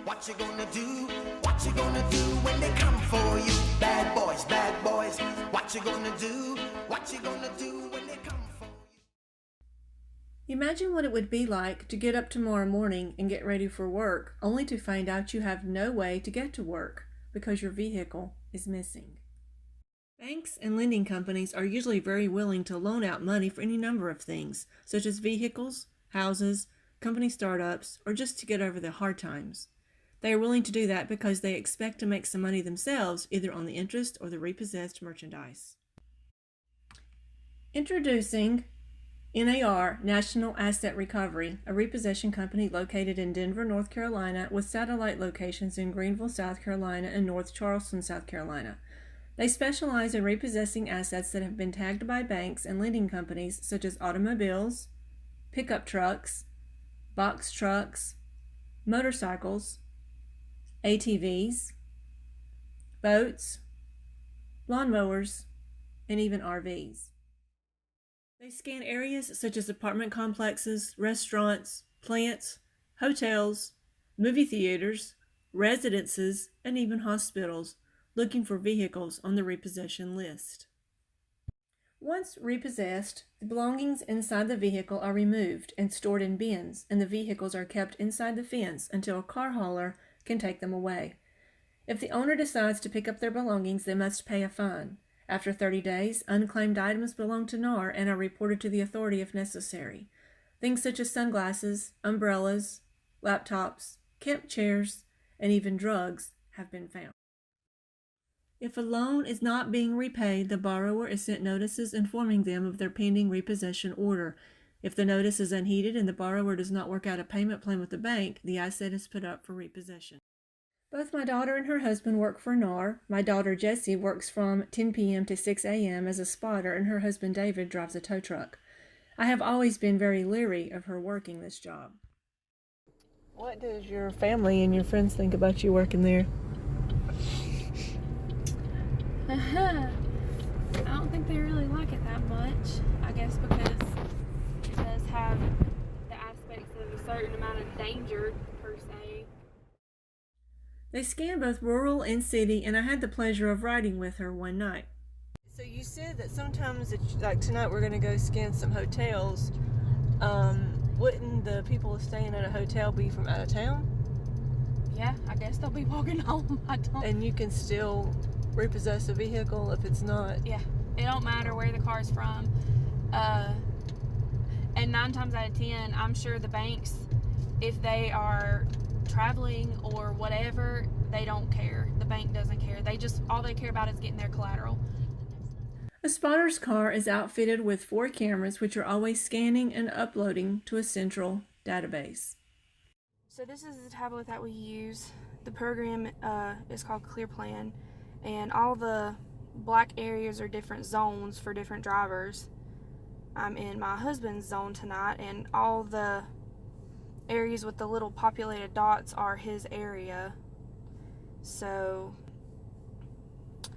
What you gonna do? What you gonna do when they come for you? Bad boys, bad boys. What you gonna do? What you gonna do when they come for you? Imagine what it would be like to get up tomorrow morning and get ready for work, only to find out you have no way to get to work because your vehicle is missing. Banks and lending companies are usually very willing to loan out money for any number of things, such as vehicles, houses, company startups, or just to get over the hard times. They are willing to do that because they expect to make some money themselves, either on the interest or the repossessed merchandise. Introducing NAR, National Asset Recovery, a repossession company located in Denver, North Carolina, with satellite locations in Greenville, South Carolina, and North Charleston, South Carolina. They specialize in repossessing assets that have been tagged by banks and lending companies such as automobiles, pickup trucks, box trucks, motorcycles, ATVs, boats, lawnmowers, and even RVs. They scan areas such as apartment complexes, restaurants, plants, hotels, movie theaters, residences, and even hospitals, looking for vehicles on the repossession list. Once repossessed, the belongings inside the vehicle are removed and stored in bins, and the vehicles are kept inside the fence until a car hauler can take them away. If the owner decides to pick up their belongings, they must pay a fine. After 30 days, unclaimed items belong to NAR and are reported to the authority if necessary. Things such as sunglasses, umbrellas, laptops, camp chairs, and even drugs have been found. If a loan is not being repaid, the borrower is sent notices informing them of their pending repossession order. If the notice is unheeded and the borrower does not work out a payment plan with the bank, the asset is put up for repossession. Both my daughter and her husband work for NAR. My daughter Jessie works from 10 p.m. to 6 a.m. as a spotter, and her husband David drives a tow truck. I have always been very leery of her working this job. What does your family and your friends think about you working there? I don't think they really like it that much. I guess because it does have the aspects of a certain amount of danger, per se. They scan both rural and city, and I had the pleasure of riding with her one night. So you said that sometimes, like tonight, we're going to go scan some hotels. Wouldn't the people staying at a hotel be from out of town? Yeah, I guess they'll be walking home. I don't. And you can still repossess a vehicle if it's not. Yeah, it don't matter where the car's from. And 9 times out of 10, I'm sure the banks, if they are traveling or whatever, they don't care. The bank doesn't care. All they care about is getting their collateral. A spotter's car is outfitted with 4 cameras, which are always scanning and uploading to a central database. So this is the tablet that we use. The program is called ClearPlan, and all the black areas are different zones for different drivers. I'm in my husband's zone tonight, and all the areas with the little populated dots are his area. So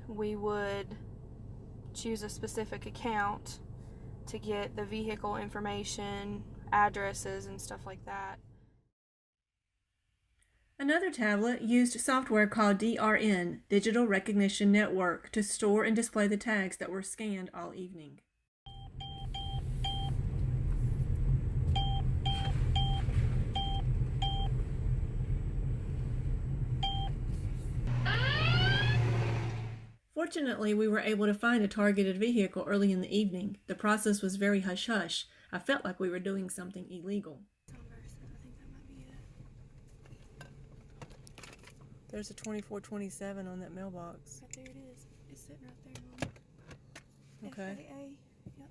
we would choose a specific account to get the vehicle information, addresses, and stuff like that. Another tablet used software called DRN, Digital Recognition Network, to store and display the tags that were scanned all evening. Fortunately, we were able to find a targeted vehicle early in the evening. The process was very hush-hush. I felt like we were doing something illegal. There's a 2427 on that mailbox. Right there it is. It's sitting right there, Mom. Okay. FAA. Yep.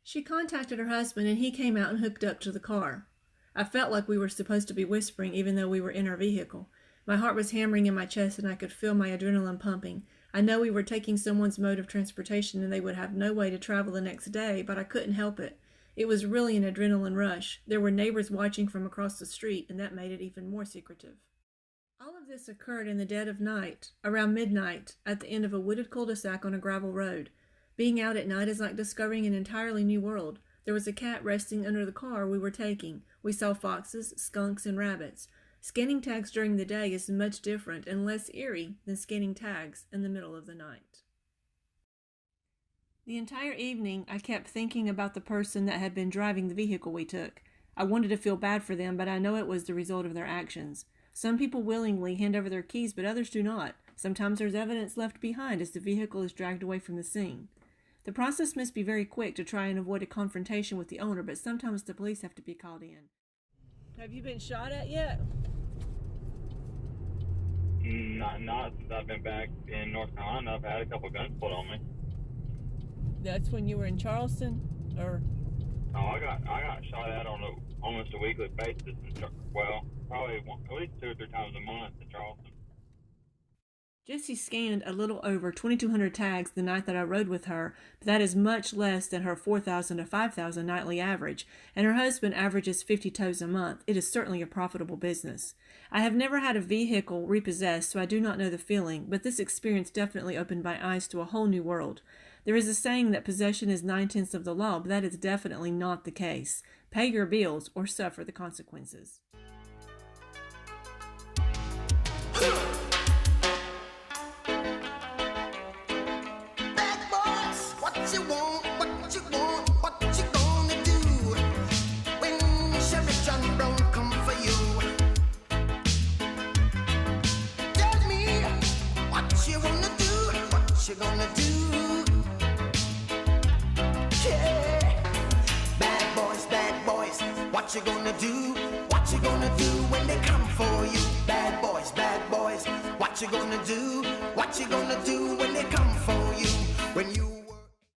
She contacted her husband, and he came out and hooked up to the car. I felt like we were supposed to be whispering even though we were in our vehicle. My heart was hammering in my chest, and I could feel my adrenaline pumping. I know we were taking someone's mode of transportation and they would have no way to travel the next day, but I couldn't help it. It was really an adrenaline rush. There were neighbors watching from across the street, and that made it even more secretive. All of this occurred in the dead of night, around midnight, at the end of a wooded cul-de-sac on a gravel road. Being out at night is like discovering an entirely new world. There was a cat resting under the car we were taking. We saw foxes, skunks, and rabbits. Scanning tags during the day is much different and less eerie than scanning tags in the middle of the night. The entire evening, I kept thinking about the person that had been driving the vehicle we took. I wanted to feel bad for them, but I know it was the result of their actions. Some people willingly hand over their keys, but others do not. Sometimes there's evidence left behind as the vehicle is dragged away from the scene. The process must be very quick to try and avoid a confrontation with the owner, but sometimes the police have to be called in. Have you been shot at yet? Not since I've been back in North Carolina. I've had a couple guns pulled on me. That's when you were in Charleston, or? Oh, I got shot at on almost a weekly basis. Probably at least 2 or 3 times a month in Charleston. Jessie scanned a little over 2,200 tags the night that I rode with her, but that is much less than her 4,000 to 5,000 nightly average, and her husband averages 50 tows a month. It is certainly a profitable business. I have never had a vehicle repossessed, so I do not know the feeling, but this experience definitely opened my eyes to a whole new world. There is a saying that possession is 9/10 of the law, but that is definitely not the case. Pay your bills or suffer the consequences. What you want, what you want, what you gonna do when Sheriff John Brown come for you? Tell me what you wanna do, what you gonna do? Yeah, bad boys, what you gonna do? What you gonna do when they come for you? Bad boys, what you gonna do? What you gonna do when they come